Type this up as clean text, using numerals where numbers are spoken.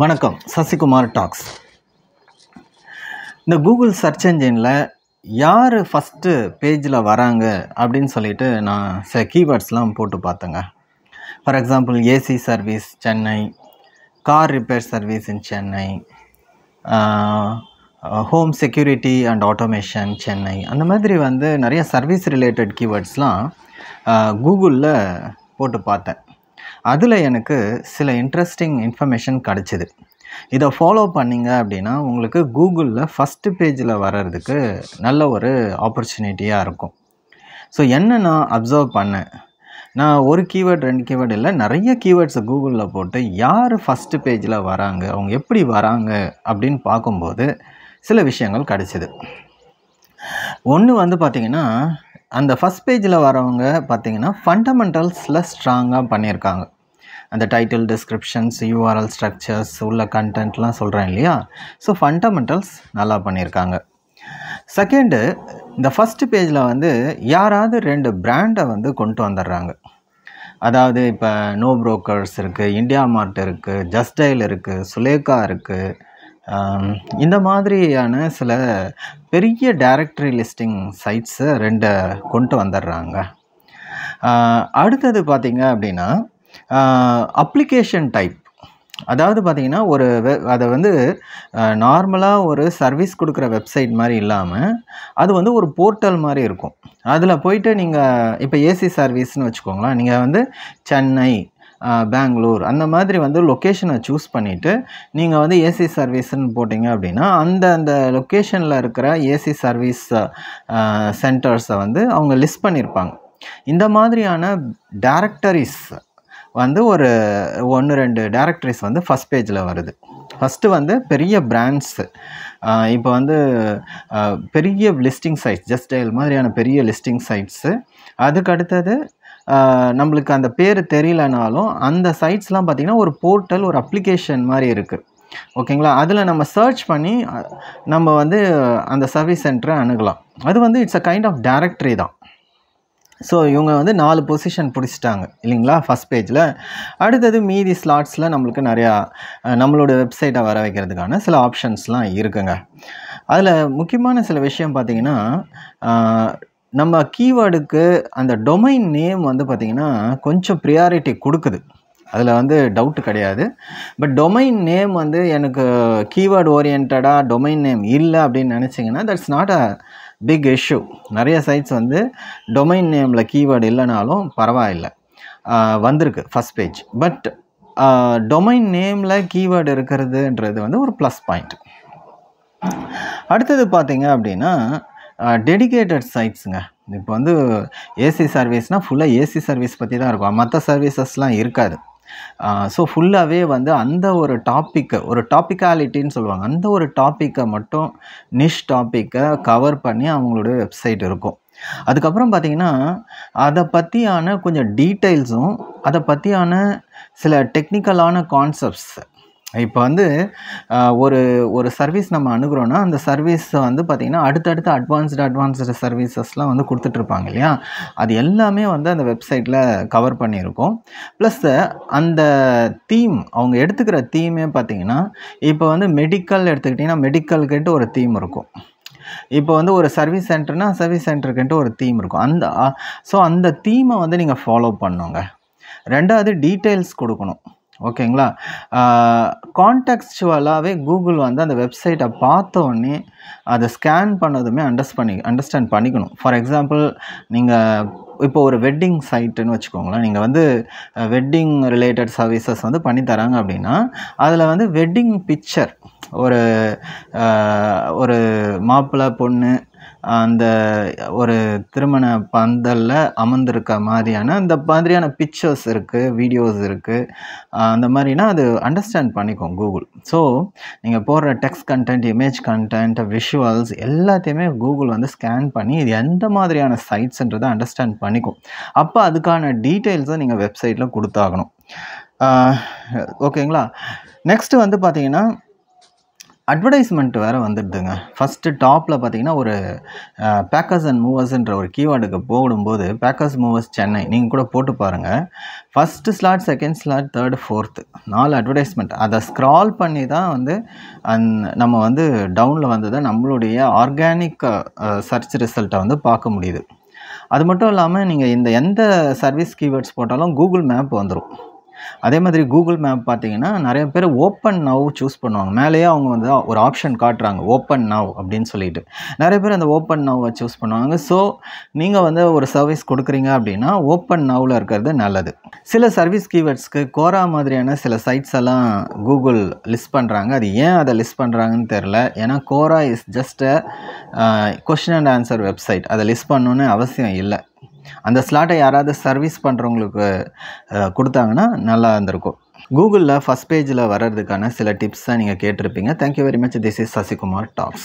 வணக்கம். சசிகுமார் டாக்ஸ். இந்த Google search என்ஜினில் யார் ஃபஸ்ட்டு பேஜில் வராங்க அப்படின்னு சொல்லிட்டு நான் சில கீவேர்ட்ஸ்லாம் போட்டு பார்த்தேங்க. For example AC service Chennai, car repair service in Chennai, home security and automation Chennai, அந்த மாதிரி நிறைய சர்வீஸ் ரிலேட்டட் கீவேர்ட்ஸ்லாம் கூகுளில் போட்டு பார்த்தேன். அதில் எனக்கு சில இன்ட்ரெஸ்டிங் இன்ஃபர்மேஷன் கிடச்சிது. இதை ஃபாலோ பண்ணிங்க அப்படின்னா உங்களுக்கு கூகுளில் ஃபஸ்ட்டு பேஜில் வர்றதுக்கு நல்ல ஒரு ஆப்பர்ச்சுனிட்டியாக இருக்கும். ஸோ என்ன நான் அப்சர்வ் பண்ணேன், நான் ஒரு கீவேர்ட் 2 கீவேர்டு இல்லை, நிறைய கீவேர்ட்ஸை கூகுளில் போட்டு யார் ஃபஸ்ட்டு பேஜில் வராங்க, அவங்க எப்படி வராங்க அப்படின்னு பார்க்கும்போது சில விஷயங்கள் கிடச்சிது. ஒன்று பார்த்திங்கன்னா, அந்த ஃபஸ்ட் பேஜில் வரவங்க பார்த்திங்கன்னா ஃபண்டமெண்டல்ஸில் ஸ்ட்ராங்காக பண்ணியிருக்காங்க. அந்த டைட்டில், டிஸ்கிரிப்ஷன்ஸ், யூஆர்எல் ஸ்ட்ரக்சர்ஸ், உள்ள கண்டென்ட்லாம் சொல்கிறேன் இல்லையா. ஸோ ஃபண்டமெண்டல்ஸ் நல்லா பண்ணியிருக்காங்க. செகண்டு, இந்த ஃபஸ்ட்டு பேஜில் யாராவது 2 பிராண்டை கொண்டு வந்துடுறாங்க. அதாவது இப்போ நோ புரோக்கர்ஸ் இருக்குது, இந்தியா மார்ட் இருக்குது, ஜஸ்ட் டயல் இருக்குது, சுலேகா இருக்குது. இந்த மாதிரியான சில பெரிய டைரக்டரி லிஸ்டிங் சைட்ஸை 2 கொண்டு வந்துடுறாங்க. அடுத்தது பார்த்திங்க அப்படின்னா அப்ளிகேஷன் டைப். அதாவது பார்த்திங்கன்னா அதை நார்மலாக ஒரு சர்வீஸ் கொடுக்குற வெப்சைட் மாதிரி இல்லாமல் அது ஒரு போர்ட்டல் மாதிரி இருக்கும். அதில் போயிட்டு நீங்கள் இப்போ ஏசி சர்வீஸ்னு வச்சுக்கோங்களேன், நீங்கள் சென்னை, பெங்களூர் அந்த மாதிரி லொக்கேஷனை சூஸ் பண்ணிவிட்டு நீங்கள் ஏசி சர்வீஸ்ன்னு போட்டிங்க அப்படின்னா அந்த லொக்கேஷனில் இருக்கிற ஏசி சர்வீஸ் சென்டர்ஸை அவங்க லிஸ்ட் பண்ணியிருப்பாங்க. இந்த மாதிரியான டைரக்டரிஸ் ஒரு 1-2 டைரக்டரிஸ் ஃபஸ்ட் பேஜில் வருது. ஃபஸ்ட்டு பெரிய பிராண்ட்ஸு, இப்போ பெரிய லிஸ்டிங் சைட்ஸ், ஜஸ்ட் டயல் மாதிரியான பெரிய லிஸ்டிங் சைட்ஸு. அதுக்கு அடுத்தது நம்மளுக்கு அந்த பேர் தெரியலனாலும் அந்த சைட்ஸ்லாம் பார்த்திங்கன்னா ஒரு போர்ட்டல், ஒரு அப்ளிகேஷன் மாதிரி இருக்குது. ஓகேங்களா. அதில் நம்ம சர்ச் பண்ணி நம்ம அந்த சர்வீஸ் சென்டரை அணுகலாம். அது it's a kind of directory தான். ஸோ இவங்க 4 பொசிஷன் பிடிச்சிட்டாங்க இல்லைங்களா ஃபஸ்ட் பேஜில். அடுத்தது மீதி ஸ்லாட்ஸில் நம்மளுக்கு நிறையா நம்மளோட வெப்சைட்டை வர வைக்கிறதுக்கான சில ஆப்ஷன்ஸ்லாம் இருக்குங்க. அதில் முக்கியமான சில விஷயம் பார்த்திங்கன்னா, நம்ம கீவேர்டுக்கு அந்த டொமைன் நேம் பார்த்திங்கன்னா கொஞ்சம் ப்ரியாரிட்டி கொடுக்குது. அதில் டவுட்டு கிடையாது. பட் டொமைன் நேம் எனக்கு கீவேர்டு ஓரியன்டாக டொமைன் நேம் இல்லை அப்படின்னு நினச்சிங்கன்னா that's not a big issue. நிறைய சைட்ஸ் டொமைன் நேமில் கீவேர்டு இல்லைனாலும் பரவாயில்லை, வந்திருக்கு ஃபஸ்ட் பேஜ். பட் டொமைன் நேமில் கீவேர்டு இருக்கிறதுன்றது ஒரு ப்ளஸ் பாயிண்ட். அடுத்தது பார்த்திங்க அப்படின்னா டெடிகேட்டட் சைட்ஸுங்க. இப்போ ஏசி சர்வீஸ்னால் ஃபுல்லாக ஏசி சர்வீஸ் பற்றி தான் இருக்கும், மற்ற சர்வீசஸ்லாம் இருக்காது. ஸோ ஃபுல்லாகவே அந்த ஒரு டாப்பிக்கை, ஒரு டாப்பிக்காலிட்டின்னு சொல்லுவாங்க, அந்த ஒரு டாப்பிக்கை மட்டும் நிஷ் டாப்பிக்கை கவர் பண்ணி அவங்களோட வெப்சைட் இருக்கும். அதுக்கப்புறம் பார்த்திங்கன்னா அதை பற்றியான கொஞ்சம் டீட்டெயில்ஸும், அதை பற்றியான சில டெக்னிக்கலான கான்செப்ட்ஸ். இப்போ ஒரு சர்வீஸ் நம்ம அணுகிறோன்னா அந்த சர்வீஸ் பார்த்திங்கன்னா அடுத்தடுத்து அட்வான்ஸ்டு சர்வீசஸ்லாம் கொடுத்துட்ருப்பாங்க இல்லையா. அது எல்லாமே அந்த வெப்சைட்டில் கவர் பண்ணியிருக்கோம். ப்ளஸ் அந்த தீம், அவங்க எடுத்துக்கிற தீமே பார்த்திங்கன்னா, இப்போ மெடிக்கல் எடுத்துக்கிட்டிங்கன்னா மெடிக்கலுக்குன்ட்டு ஒரு தீம் இருக்கும். இப்போ ஒரு சர்வீஸ் சென்டர்னால் சர்வீஸ் சென்டருக்குன்ட்டு ஒரு தீம் இருக்கும். ஸோ அந்த தீமை நீங்கள் ஃபாலோ பண்ணுங்க. ரெண்டாவது டீட்டெயில்ஸ் கொடுக்கணும். ஓகேங்களா. கான்டெக்ஸ்சுவலாகவே கூகுள் அந்த வெப்சைட்டை பார்த்தோன்னே அதை ஸ்கேன் பண்ணதுமே அண்டர்ஸ்டாண்ட் பண்ணிக்கணும். ஃபார் எக்ஸாம்பிள், நீங்கள் இப்போ ஒரு வெட்டிங் சைட்டுன்னு வச்சுக்கோங்களேன், நீங்கள் வெட்டிங் ரிலேட்டட் சர்வீசஸ் பண்ணித்தராங்க அப்படின்னா அதில் வெட்டிங் பிக்சர், ஒரு மாப்பிள்ளை பொண்ணு அந்த ஒரு திருமண பந்தலில் அமர்ந்திருக்க மாதிரியான அந்த மாதிரியான பிக்சர்ஸ் இருக்குது, வீடியோஸ் இருக்குது. அந்த மாதிரினா அது அண்டர்ஸ்டாண்ட் பண்ணிக்கும் கூகுள். ஸோ நீங்கள் போடுற text content, image content, visuals எல்லாத்தையுமே கூகுள் ஸ்கேன் பண்ணி இது எந்த மாதிரியான சைட்ஸ்ன்றதை அண்டர்ஸ்டாண்ட் பண்ணிக்கும். அப்போ அதுக்கான டீட்டெயில்ஸை நீங்கள் வெப்சைட்டில் கொடுத்தாகணும். ஓகேங்களா. நெக்ஸ்ட்டு பார்த்திங்கன்னா அட்வர்டைஸ்மெண்ட் வேறு வந்துடுதுங்க. ஃபஸ்ட்டு டாப்பில் பார்த்தீங்கன்னா ஒரு பேக்கர்ஸ் அண்ட் மூவர்ஸ்ன்ற ஒரு கீவேர்டுக்கு போடும்போது பேக்கர்ஸ் மூவர்ஸ் சென்னை நீங்கள் கூட போட்டு பாருங்கள். First slot, second slot, third, fourth 4 advertisement. அதை ஸ்க்ரால் பண்ணி தான் வந்து நம்ம வந்து டவுனில் வந்ததை நம்மளுடைய ஆர்கானிக் சர்ச் ரிசல்ட்டை வந்து பார்க்க முடியுது. அது மட்டும் இல்லாமல் நீங்கள் எந்த சர்வீஸ் கீவேர்ட்ஸ் போட்டாலும் கூகுள் மேப் வந்துடும். அதே மாதிரி கூகுள் மேப் பார்த்தீங்கன்னா நிறைய பேர் ஓப்பன் நவ் சூஸ் பண்ணுவாங்க. மேலேயே அவங்க வந்து ஒரு ஆப்ஷன் காட்டுறாங்க ஓப்பன் நவ் அப்படின்னு சொல்லிட்டு. நிறைய பேர் அந்த ஓப்பன் நவ்வை சூஸ் பண்ணுவாங்க. ஸோ நீங்கள் வந்து ஒரு சர்வீஸ் கொடுக்குறீங்க அப்படின்னா ஓப்பன் நவ்வில் இருக்கிறது நல்லது. சில சர்வீஸ் கீவேர்ட்ஸ்க்கு கோரா மாதிரியான சில சைட்ஸ் எல்லாம் கூகுள் லிஸ்ட் பண்ணுறாங்க. அது ஏன் அதை லிஸ்ட் பண்ணுறாங்கன்னு தெரில. ஏன்னா Quora is just question and answer website. அதை லிஸ்ட் பண்ணணுன்னு அவசியம் இல்லை. அந்த ஸ்லாட்டை யாராவது சர்வீஸ் பண்ணுறவங்களுக்கு கொடுத்தாங்கன்னா நல்லா இருந்திருக்கும். கூகுளில் ஃபஸ்ட் பேஜில் வர்றதுக்கான சில டிப்ஸை நீங்கள் கேட்டிருப்பீங்க. Thank you very much. This is Sasikumar tax.